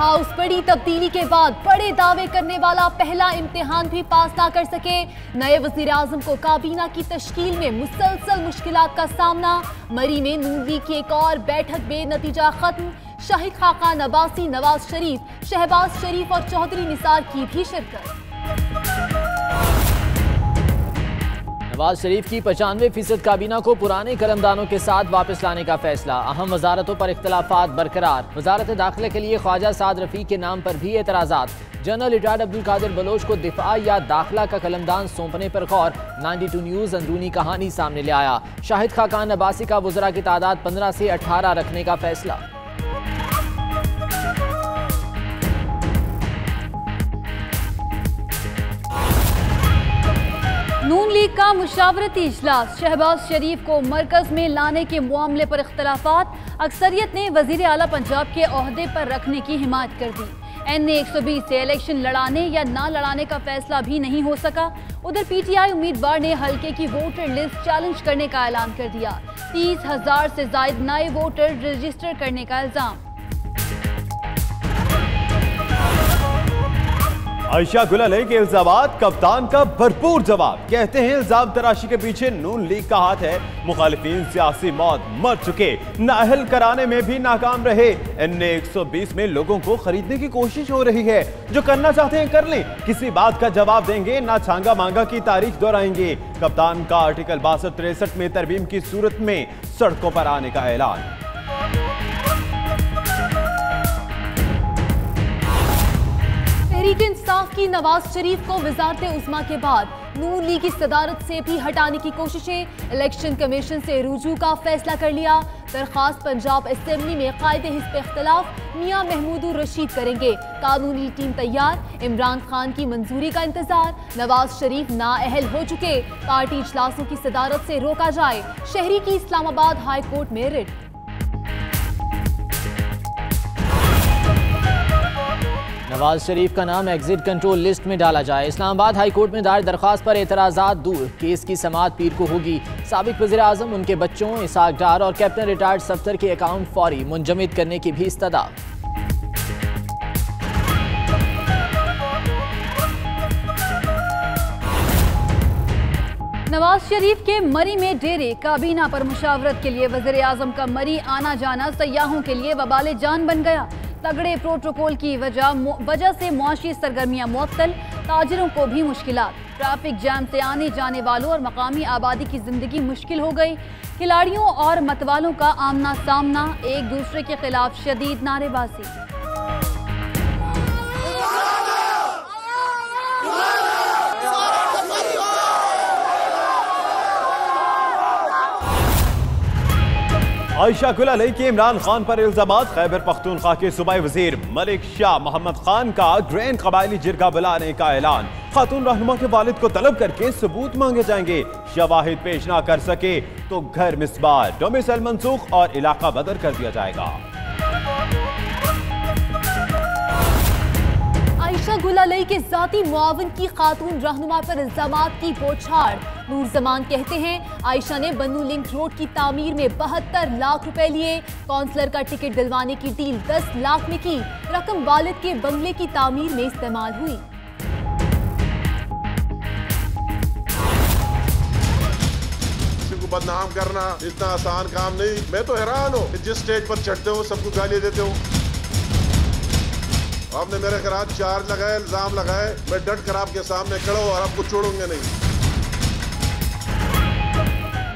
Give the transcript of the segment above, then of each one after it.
House बड़ी तब्दीली के बाद बड़े दावे करने वाला पहला इम्तिहान भी पास ना कर सके। नए वजीर आजम को काबीना की तश्कील में मुसलसल मुश्किलात का सामना। मरी में नून लीग की एक और बैठक बेनतीजा खत्म। शाहिद खाकान अब्बासी, नवाज शरीफ, शहबाज शरीफ और चौधरी निसार की भी शिरकत। नवाज शरीफ की 95% काबीना को पुराने कलमदानों के साथ वापस लाने का फैसला। अहम वजारतों पर इख्तलाफात बरकरार। वजारत दाखिला के लिए ख्वाजा साद रफीक के नाम पर भी एतराज़ात। जनरल रिटायर्ड अब्दुल कादिर बलोच को दिफा या दाखिला का कलमदान सौंपने पर गौर। 92 न्यूज़ अंदरूनी कहानी सामने ले आया। शाहिद खाकान अब्बासी का वज़रा की तादाद 15 से 18 रखने का फैसला। नून लीग का मुशावरती इजलास। शहबाज शरीफ को मरकज में लाने के मामले पर इख्तलाफात। अक्सरियत ने वजीर आला पंजाब के ओहदे पर रखने की हिमायत कर दी। NA 120 से इलेक्शन लड़ाने या ना लड़ाने का फैसला भी नहीं हो सका। उधर PTI उम्मीदवार ने हल्के की वोटर लिस्ट चैलेंज करने का ऐलान कर दिया। 30,000 से ज्यादा नए वोटर रजिस्टर करने का इल्जाम। आयशा गुल अलई के इल्जामात, कप्तान का भरपूर जवाब। कहते हैं इल्जाम तराशी के पीछे नून लीग का हाथ है। मुखालिफिन सियासी मौत मर चुके, नाअहल कराने में भी नाकाम रहे। NA 120 में लोगों को खरीदने की कोशिश हो रही है। जो करना चाहते हैं कर लें, किसी बात का जवाब देंगे ना छांगा मांगा की तारीख दोहराएंगे। कप्तान का आर्टिकल 62-63 में तरमीम की सूरत में सड़कों पर आने का ऐलान। तहरीक इंसाफ की नवाज शरीफ को वज़ारत उज़्मा के बाद नून लीग की सदारत से भी हटाने की कोशिशें। इलेक्शन कमीशन से रुजू का फैसला कर लिया। दरखास्त पंजाब असेंबली में कायदे हिस्ब इख्तलाफ मियां महमूदुर रशीद करेंगे। कानूनी टीम तैयार। इमरान खान की मंजूरी का इंतजार। नवाज शरीफ नाअहल हो चुके। पार्टी इजलासों की सदारत से रोका जाए। शहरी की इस्लामाबाद हाई कोर्ट में रिट। नवाज शरीफ का नाम एग्जिट कंट्रोल लिस्ट में डाला जाए। इस्लामाबाद हाई कोर्ट में दायर दरखास्त पर एतराज़ात दूर। केस की समाअत पीर को होगी। साबिक वज़ीर आज़म, उनके बच्चों इसाक डार और कैप्टन रिटायर्ड सफ्तर के अकाउंट फौरी मुंजमद करने की भी इस्तदा। नवाज शरीफ के मरी में डेरे। काबीना पर मुशावरत के लिए वज़ीर आज़म का मरी आना जाना सयाहों के लिए वबाले जान बन गया। तगड़े प्रोटोकॉल की वजह से मुआशी सरगर्मियां मुअत्तल। ताजिरों को भी मुश्किलात। ट्रैफिक जैम से आने जाने वालों और मकामी आबादी की जिंदगी मुश्किल हो गई। खिलाड़ियों और मतवालों का आमना सामना। एक दूसरे के खिलाफ शदीद नारेबाजी। आयशा गुल अलई के इमरान खान पर इल्जामात। खैबर पख्तूनख्वा के सूबाई वजीर मलिक शाह मोहम्मद खान का ग्रैंड कबायली जिरगा बुलाने का ऐलान। खातून रहनुमा के वालिद को तलब करके सबूत मांगे जाएंगे। शवाहिद पेश ना कर सके तो घर मिसबार, डोमिसाइल मनसूख और इलाका बदर कर दिया जाएगा। आयशा गुल अलई के जाती मुआविन की खातून रहनुमा पर इल्जामात की बौछार। नूर जमान कहते हैं आयशा ने बन्नू लिंक रोड की तामीर में 72 लाख रुपए लिए। काउंसलर का टिकट दिलवाने की डील 10 लाख में की। रकम वालिद के बंगले की तामीर में इस्तेमाल हुई। बदनाम करना इतना आसान काम नहीं। मैं तो हैरान हूँ जिस स्टेज पर चढ़ते हो सबको गालियां देते हो। आपने मेरे खिलाफ चार्ज लगाए, इल्जाम लगाए। मैं डट कर आपके सामने खड़ा हूं और आपको छोड़ूंगा नहीं।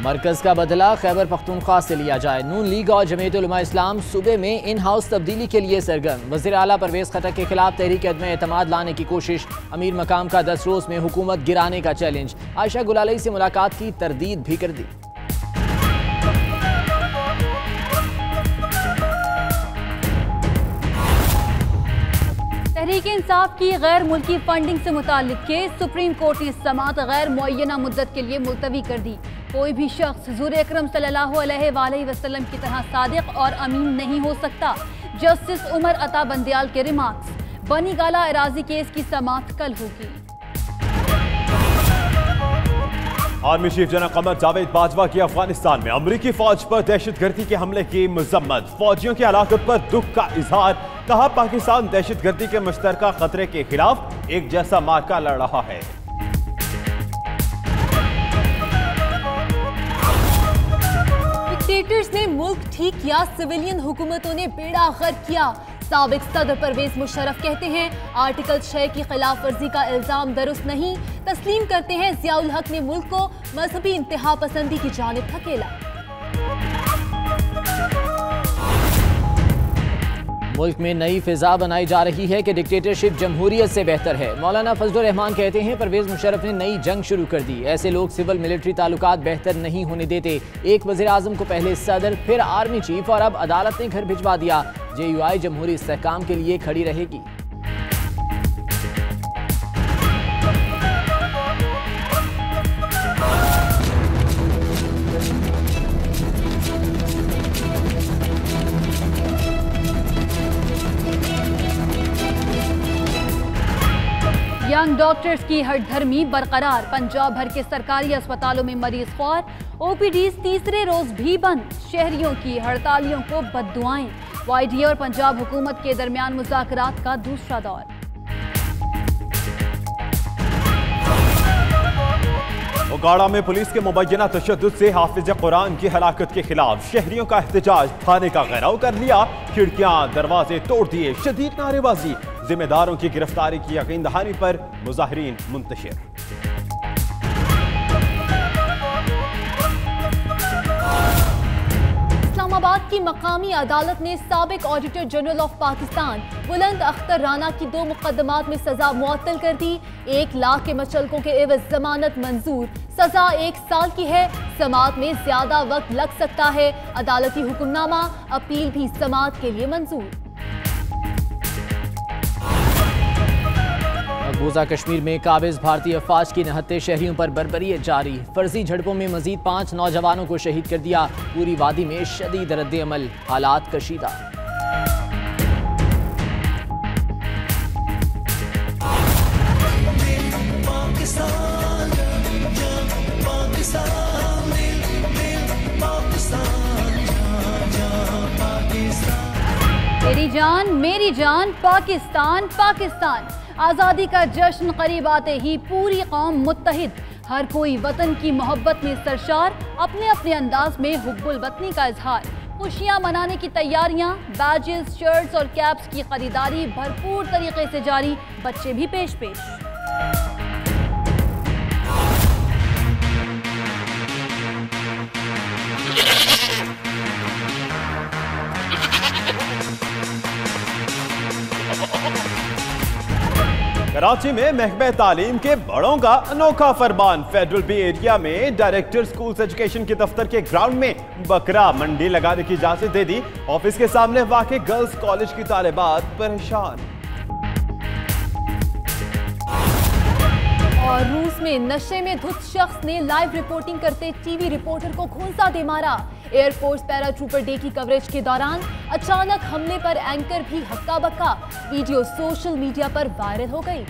मरकज का बदला खैबर पख्तूनख्वा से लिया जाए। नून लीग और जमीयत उलमा इस्लाम सूबे में इन हाउस तब्दीली के लिए सरगर्म। वज़ीर आला परवेज़ खट्टक के खिलाफ तहरीक अदम एतमाद लाने की कोशिश। अमीर मकाम का 10 रोज में हुकूमत गिराने का चैलेंज। आयशा गुल अलई से मुलाकात की तरदीद भी कर दी। तहरीक इंसाफ की गैर मुल्की फंडिंग से मुताल्लिक केस। सुप्रीम कोर्ट ने समाअत गैर मुअय्यना मुद्दत के लिए मुलतवी कर दी। कोई भी शख्स हुज़ूर अकरम सल्लल्लाहु अलैहि वसल्लम की तरह सादिक और अमीन नहीं हो सकता। जस्टिस उमर अता बंदयाल के रिमार्क्स। बनी गाला एराजी केस की समाअत कल होगी। Army chief general Qamar Javed Bajwa की अफगानिस्तान में अमरीकी फौज पर दहशतगर्दी के हमले की मजम्मत। फौजियों की हलाकत पर दुख का इजहार। कहा पाकिस्तान दहशतगर्दी के मुश्तरका खतरे के खिलाफ एक जैसा मार्का लड़ रहा है। डिक्टेटर्स ने मुल्क ठीक किया, सिविलियन हुकूमतों ने बेड़ा गर्क किया। साबिक सदर परवेज मुशर्रफ कहते हैं आर्टिकल 6 की खिलाफ वर्जी का इल्जाम दुरुस्त नहीं। तस्लीम करते हैं जियाउल हक ने मुल्क को मजहबी इंतहा पसंदी की जानिब धकेला। मुल्क में नई फिजा बनाई जा रही है कि डिक्टेटरशिप जमहूरियत से बेहतर है। मौलाना फजलुर रहमान कहते हैं परवेज मुशर्रफ ने नई जंग शुरू कर दी। ऐसे लोग सिविल मिलिट्री ताल्लुकात बेहतर नहीं होने देते। एक वज़ीर आज़म को पहले सदर, फिर आर्मी चीफ और अब अदालत ने घर भिजवा दिया। JUI जमहूरी इस्तेहकाम के लिए खड़ी रहेगी। यंग डॉक्टर्स की हठधर्मी बरकरार। पंजाब भर के सरकारी अस्पतालों में मरीज ख्वार। OPDs तीसरे रोज भी बंद। शहरियों की हड़तालियों को बद्दुआएं। YDA और पंजाब हुकूमत के दरमियान मुज़ाकरात का दूसरा दौर। उगाड़ा में पुलिस के मुबैना तशद्दुद से हाफिज कुरान की हलाकत के खिलाफ शहरियों का एहतजाज। थाने का घेराव कर लिया, खिड़कियां दरवाजे तोड़ दिए, शदीद नारेबाजी। जिम्मेदारों की गिरफ्तारी की यकीन दहानी पर मुजाहिरीन मुंतशिर। इस्लामाबाद की मकामी अदालत ने साबिक ऑडिटर जनरल ऑफ पाकिस्तान बुलंद अख्तर राना की 2 मुकदमात में सजा मुअत्तल कर दी। 1 लाख के मचलकों के एवज जमानत मंजूर। सजा 1 साल की है। समाअत में ज्यादा वक्त लग सकता है। अदालती हुक्मनामा अपील भी समाअत के लिए मंजूर। मकबूजा कश्मीर में काबिज भारतीय अफवाज की निहत्ते शहरियों पर बर्बरियत जारी। फर्जी झड़पों में मजीद 5 नौजवानों को शहीद कर दिया। पूरी वादी में शदीद रद्द-ए-अमल, हालात कशीदा। मेरी जान मेरी जान पाकिस्तान पाकिस्तान। आज़ादी का जश्न करीब आते ही पूरी कौम मुत्तहिद। हर कोई वतन की मोहब्बत में सरशार। अपने अपने अंदाज में हुब्बुल वतनी का इजहार। खुशियां मनाने की तैयारियां। बैजेस, शर्ट्स और कैप्स की खरीदारी भरपूर तरीके से जारी। बच्चे भी पेश पेश। कराची में महकमे तालीम के बड़ों का अनोखा फरमान। फेडरल बी एरिया में डायरेक्टर स्कूल्स एजुकेशन के दफ्तर के ग्राउंड में बकरा मंडी लगाने की इजाजत दे दी। ऑफिस के सामने वाक़े गर्ल्स कॉलेज की तालिबात परेशान। और रूस में नशे में धुत शख्स ने लाइव रिपोर्टिंग करते टीवी रिपोर्टर को खूंसा दे मारा। एयरफोर्स पैराट्रूपर डे की कवरेज के दौरान अचानक हमले पर एंकर भी हक्का बक्का। वीडियो सोशल मीडिया पर वायरल हो गई।